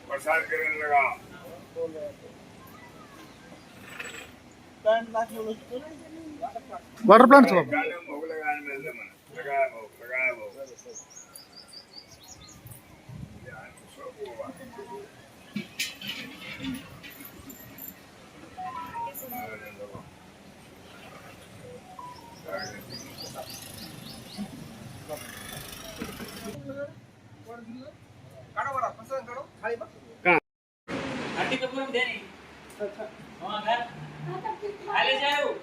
प्रसाद करने लगा water plant से भोग लगाने में लगाया भोग आरती कपूर दे नहीं हां घर आले जाओ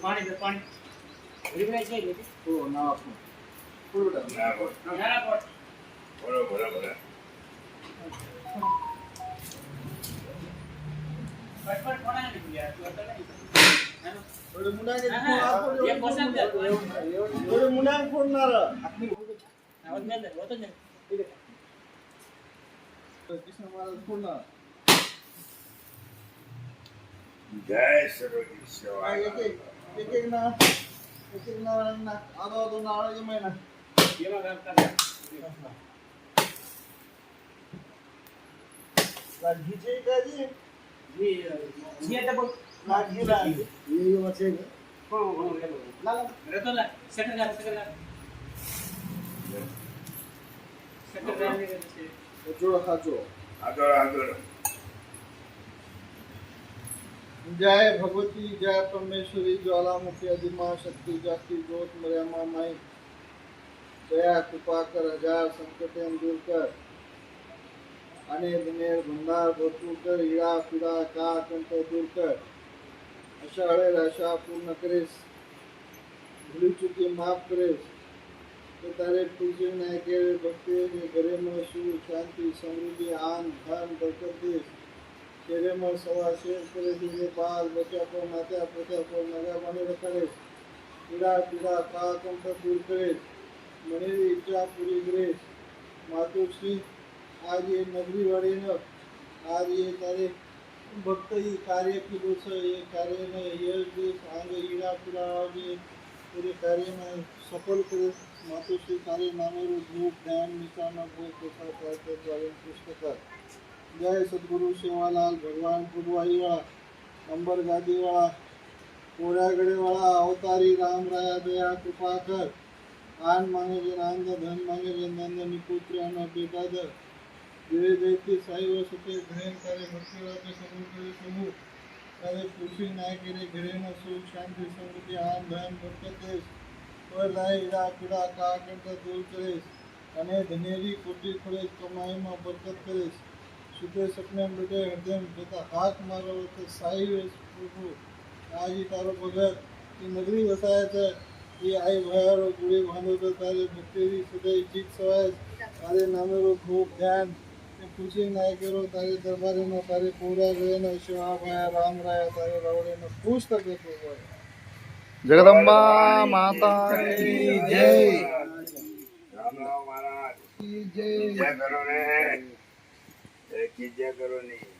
पानी दे पानी रिवाइज चाहिए ओ ना फुल बेटा ना पट बोलो बोलो बोलो पट पट कोना नहीं यार तू आता नहीं थोडे मुंडाने एक पसंद कर थोडे मुंडाने फोडणार आवाज में दे होतो नहीं कृष्ण महाराज फोडणार जय सरोजी शिवाय एक ना आदो नाळाची महिना ये मग करता लागीचे काजी ये ये डबल लागी ये मचे हो हो ला रहतो ना सेटर कर जोड़ खाचो आदर जय भगवती जय परमेश्वरी ज्वालामुखी अधिमा शक्ति जाति ज्योत मर्यामा माई दया कृपा कर हजार संकटें दूर कर अने दिनेर भंडार भरपूर कर हीरा पीड़ा का कंठ दूर कर आशा आशा पूर्ण करेस भूली चुकी माफ करेस तो तारे पूजे नहीं के भक्ति के घरे में सुख शांति समृद्धि आन धन बरकत देस तेरे में सवा शेर करे दिने बाल बचा को माता पिता को नगा बने रखे पीड़ा पीड़ा का कंठ दूर करे मने इच्छा पूरी करे मातुश्री आज ये नगरी वाले न आज ये तारे भक्त ही कार्य की दोष ये कार्य में ये आंग हीरा पीड़ा ये पूरे कार्य में सफल करे मातुश्री तारे नामे धूप ध्यान निशाना भोग प्रसाद प्राप्त द्वारा पुस्तक जय सद्गुरु सेवालाल भगवान पुरवाई वाला नंबर गादी वाला कोड़ागड़े वाला अवतारी राम राया दया कृपा कर आन मांगे जन आनंद धन मांगे जन नंदनी पुत्र अन बेटा दर देवे देवती साई व सते ग्रहण करे भक्ति वाके समूह करे समूह करे खुशी नाय करे घरे न सुख शांति समृद्धि आन धन बरकत देश और लाए हीरा पीड़ा का कंठ दूर करे अने धनेरी कोटी करे कमाई में बरकत करे सुते सपने बेटे हृदय बेटा हाथ मारो तो साई प्रभु आज ही तारो भगत की नगरी वसाया है ये आई भयर और गुड़ी भांडो तो तारे भक्ति सदैव जीत सवाय तारे नामे रो खूब ध्यान खुशी नाय करो तारे दरबारे में तारे पूरा गए न शिवा भाया राम राया तारे रावड़े में खुश तक तो जगदम्बा माता की जय राम महाराज की जय जय करो ने एक ही जय करो नहीं